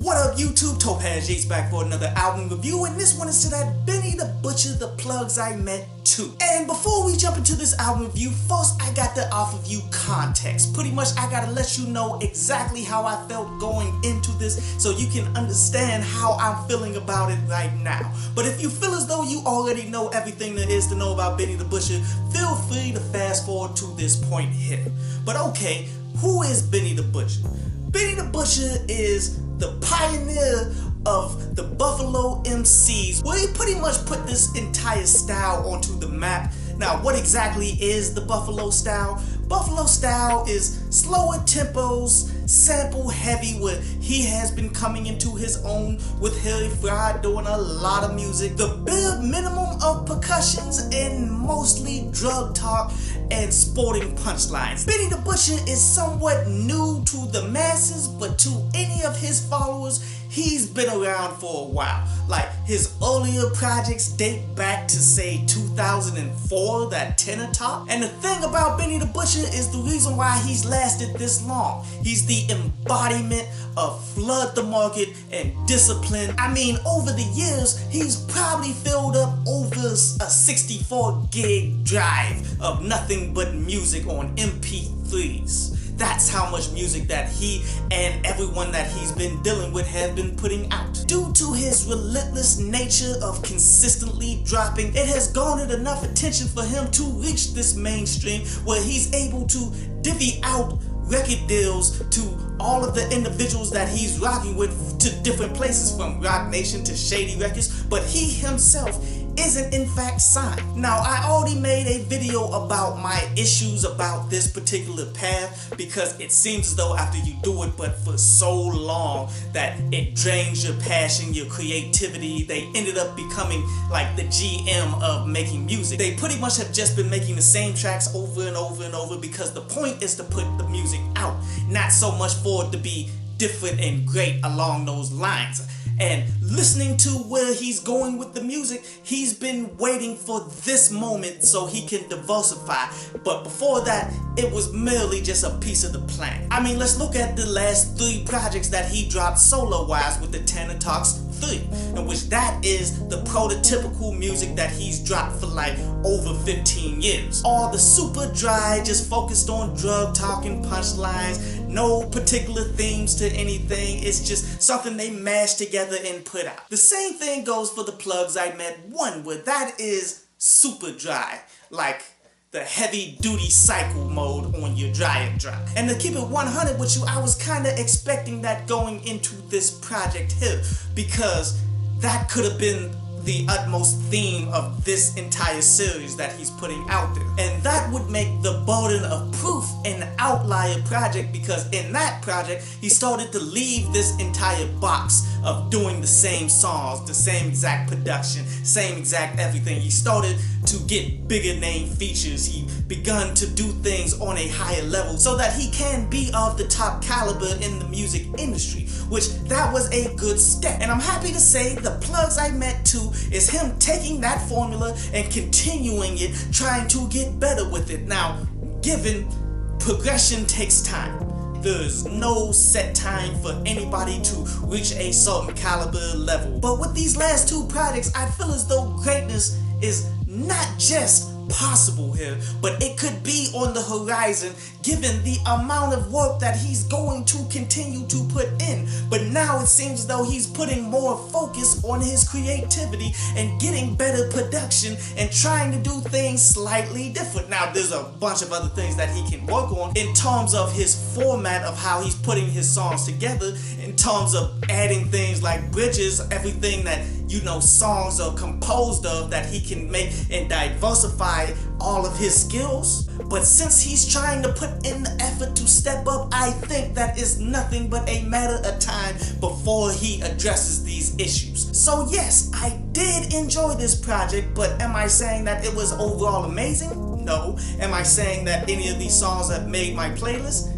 What up YouTube, Topaz Yates back for another album review, and this one is to that Benny the Butcher, The Plugs I Met 2. And before we jump into this album review, first I got to offer you context. Pretty much I gotta let you know exactly how I felt going into this so you can understand how I'm feeling about it right now. But if you feel as though you already know everything there is to know about Benny the Butcher, feel free to fast forward to this point here. But okay, who is Benny the Butcher? Benny the Butcher is the pioneer of the Buffalo MCs, where he pretty much put this entire style onto the map. Now, what exactly is the Buffalo style? Buffalo style is slower tempos, sample heavy, where he has been coming into his own with Harry Fry doing a lot of music. The bare minimum of percussions and mostly drug talk and sporting punchlines. Benny the Butcher is somewhat new to the masses, but to any of his followers, he's been around for a while. Like, his earlier projects date back to say 2004, that tenor top. And the thing about Benny the Butcher is the reason why he's lasted this long. He's the embodiment of flood the market and discipline. I mean, over the years, he's probably filled up over a 64 gig drive of nothing but music on MP3s. That's how much music that he and everyone that he's been dealing with have been putting out. Due to his relentless nature of consistently dropping, it has garnered enough attention for him to reach this mainstream where he's able to divvy out record deals to all of the individuals that he's rocking with to different places, from Rock Nation to Shady Records, but he himself isn't in fact signed. Now, I already made a video about my issues about this particular path, because it seems as though after you do it but for so long that it drains your passion, your creativity. They ended up becoming like the GM of making music. They pretty much have just been making the same tracks over and over and over, because the point is to put the music out, not so much for it to be different and great along those lines. And listening to where he's going with the music, he's been waiting for this moment so he can diversify. But before that, it was merely just a piece of the plan. I mean, let's look at the last 3 projects that he dropped solo-wise with the Tanner Talks 3, in which that is the prototypical music that he's dropped for like over 15 years. All the super dry, just focused on drug talking punchlines, no particular themes to anything. It's just something they mash together and put out. The same thing goes for the Plugs I Met 1, where that is super dry, like the heavy duty cycle mode on your dry. And to keep it 100 with you, I was kind of expecting that going into this project here, because that could have been the utmost theme of this entire series that he's putting out there. And that would make The Burden of Proof an outlier project, because in that project, he started to leave this entire box of doing the same songs, the same exact production, same exact everything. He started to get bigger name features. He begun to do things on a higher level so that he can be of the top caliber in the music industry, which that was a good step. And I'm happy to say The Plugs I Met 2 is him taking that formula and continuing it, trying to get better with it. Now, given progression takes time, there's no set time for anybody to reach a certain caliber level. But with these last 2 projects, I feel as though greatness is not just possible here, but it could be on the horizon, given the amount of work that he's going to continue to put in. But now it seems as though he's putting more focus on his creativity and getting better production and trying to do things slightly different. Now, there's a bunch of other things that he can work on in terms of his format of how he's putting his songs together, in terms of adding things like bridges, everything that, you know, songs are composed of, that he can make and diversify all of his skills. But since he's trying to put in the effort to step up, I think that is nothing but a matter of time before he addresses these issues. So yes, I did enjoy this project, but am I saying that it was overall amazing? No. Am I saying that any of these songs have made my playlist?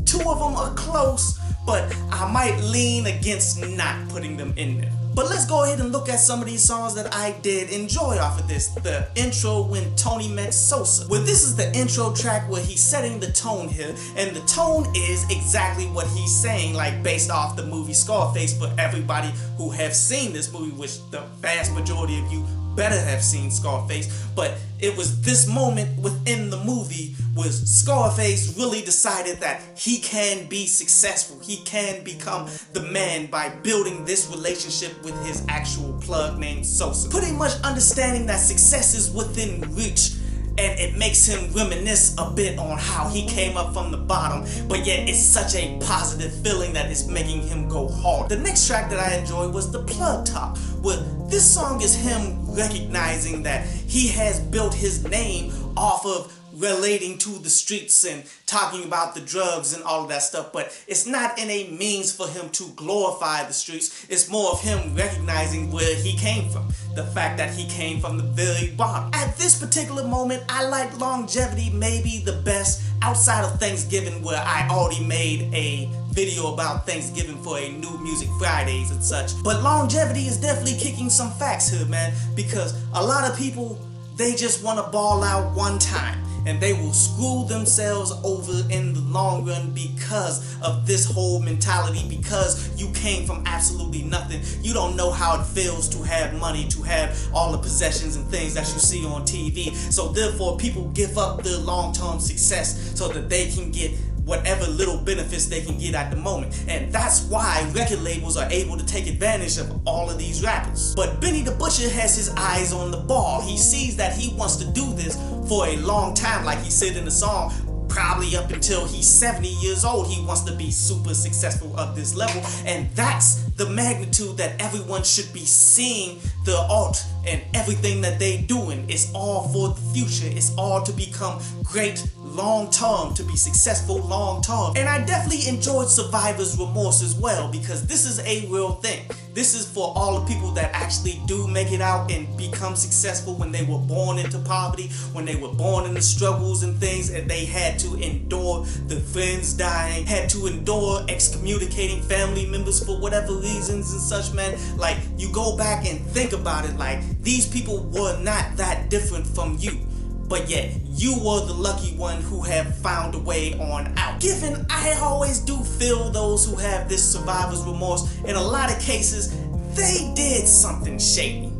2 of them are close, but I might lean against not putting them in there. But let's go ahead and look at some of these songs that I did enjoy off of this. The intro, When Tony Met Sosa. Well, this is the intro track where he's setting the tone here, and the tone is exactly what he's saying, like based off the movie Scarface. For everybody who have seen this movie, which the vast majority of you better have seen Scarface, but it was this moment within the movie where Scarface really decided that he can be successful, he can become the man by building this relationship with his actual plug named Sosa. Pretty much understanding that success is within reach, and it makes him reminisce a bit on how he came up from the bottom, but yet it's such a positive feeling that it's making him go hard. The next track that I enjoyed was The Plug Top, where this song is him recognizing that he has built his name off of relating to the streets and talking about the drugs and all of that stuff, but it's not in a means for him to glorify the streets. It's more of him recognizing where he came from, the fact that he came from the very bottom. At this particular moment, I like Longevity maybe the best outside of Thanksgiving, where I already made a video about Thanksgiving for a New Music Fridays and such. But Longevity is definitely kicking some facts here, man, because a lot of people, they just want to ball out one time, and they will screw themselves over in the long run because of this whole mentality, because you came from absolutely nothing. You don't know how it feels to have money, to have all the possessions and things that you see on TV. So therefore, people give up their long-term success so that they can get whatever little benefits they can get at the moment. And that's why record labels are able to take advantage of all of these rappers. But Benny the Butcher has his eyes on the ball. He sees that he wants to do this for a long time, like he said in the song, probably up until he's 70 years old. He wants to be super successful at this level, and that's the magnitude that everyone should be seeing the art and everything that they doing. It's all for the future. It's all to become great long term, to be successful long term. And I definitely enjoyed Survivor's Remorse as well, because this is a real thing. This is for all the people that actually do make it out and become successful when they were born into poverty, when they were born into struggles and things, and they had to endure the friends dying, had to endure excommunicating family members for whatever reasons and such, man. Like, you go back and think about it, like, these people were not that different from you, but yet you were the lucky one who have found a way on out. Given I always do feel those who have this survivor's remorse, in a lot of cases, they did something shady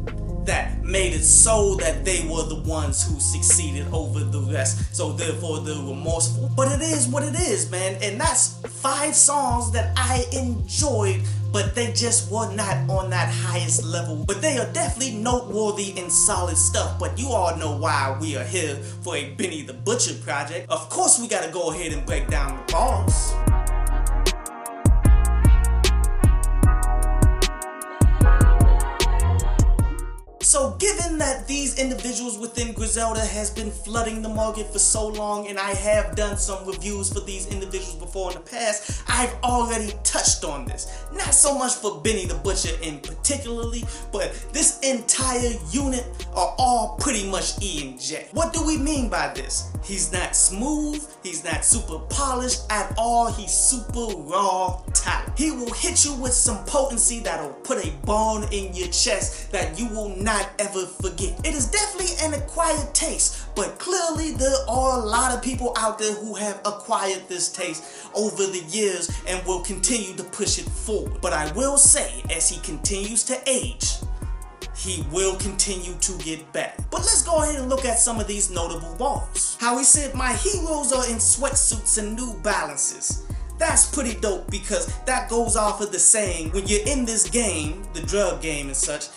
that made it so that they were the ones who succeeded over the rest, so therefore they're remorseful. But it is what it is, man, and that's 5 songs that I enjoyed, but they just were not on that highest level. But they are definitely noteworthy and solid stuff. But you all know why we are here for a Benny the Butcher project. Of course we gotta go ahead and break down the bars. So given that these individuals within Griselda has been flooding the market for so long, and I have done some reviews for these individuals before in the past, I've already touched on this. Not so much for Benny the Butcher in particularly, but this entire unit are all pretty much E and J. What do we mean by this? He's not smooth, he's not super polished at all, he's super raw talent. He will hit you with some potency that'll put a bone in your chest that you will not ever forget. It is definitely an acquired taste, but clearly there are a lot of people out there who have acquired this taste over the years and will continue to push it forward. But I will say, as he continues to age, he will continue to get better. But let's go ahead and look at some of these notable bars. How he said, "My heroes are in sweatsuits and New Balances." That's pretty dope, because that goes off of the saying, when you're in this game, the drug game and such,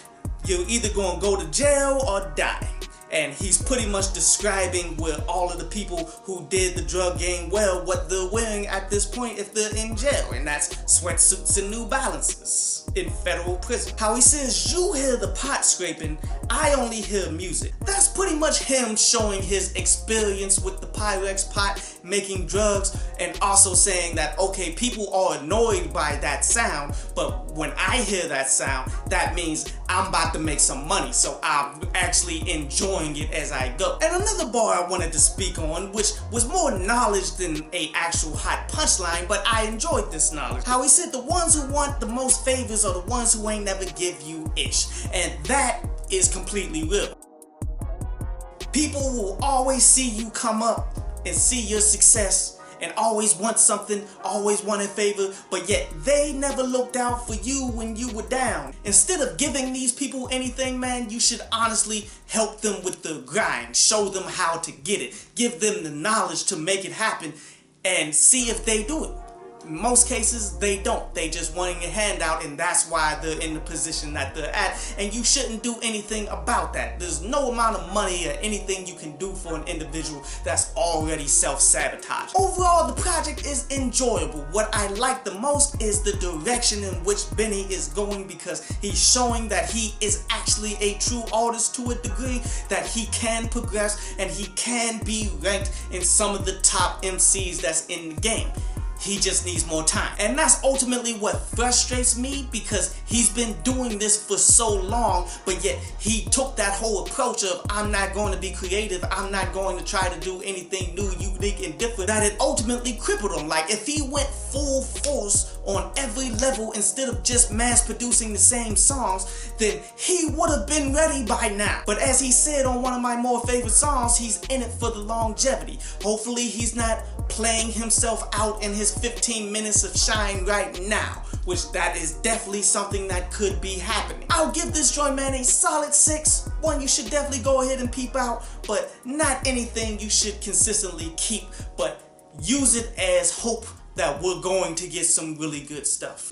you're either gonna go to jail or die. And he's pretty much describing where all of the people who did the drug game well, what they're wearing at this point if they're in jail, and that's sweatsuits and New Balances in federal prison. How he says, "You hear the pot scraping, I only hear music." That's pretty much him showing his experience with the Pyrex pot, making drugs, and also saying that, okay, people are annoyed by that sound, but when I hear that sound, that means I'm about to make some money, so I'm actually enjoying enjoying it as I go. And another bar I wanted to speak on, which was more knowledge than a actual hot punchline, but I enjoyed this knowledge. How he said the ones who want the most favors are the ones who ain't never give you ish. And that is completely real. People will always see you come up and see your success and always want something, always want a favor, but yet they never looked out for you when you were down. Instead of giving these people anything, man, you should honestly help them with the grind, show them how to get it, give them the knowledge to make it happen, and see if they do it. In most cases, they don't. They just wanting a handout, and that's why they're in the position that they're at, and you shouldn't do anything about that. There's no amount of money or anything you can do for an individual that's already self-sabotage. Overall, the project is enjoyable. What I like the most is the direction in which Benny is going, because he's showing that he is actually a true artist to a degree, that he can progress and he can be ranked in some of the top MCs that's in the game. He just needs more time. And that's ultimately what frustrates me, because he's been doing this for so long, but yet he took that whole approach of, I'm not going to be creative, I'm not going to try to do anything new, unique, and different, that it ultimately crippled him. Like, if he went full force on every level instead of just mass producing the same songs, then he would have been ready by now. But as he said on one of my more favorite songs, he's in it for the longevity. Hopefully he's not playing himself out in his 15 minutes of shine right now, which that is definitely something that could be happening. I'll give this joint, man, a solid 6. One you should definitely go ahead and peep out, but not anything you should consistently keep, but use it as hope that we're going to get some really good stuff.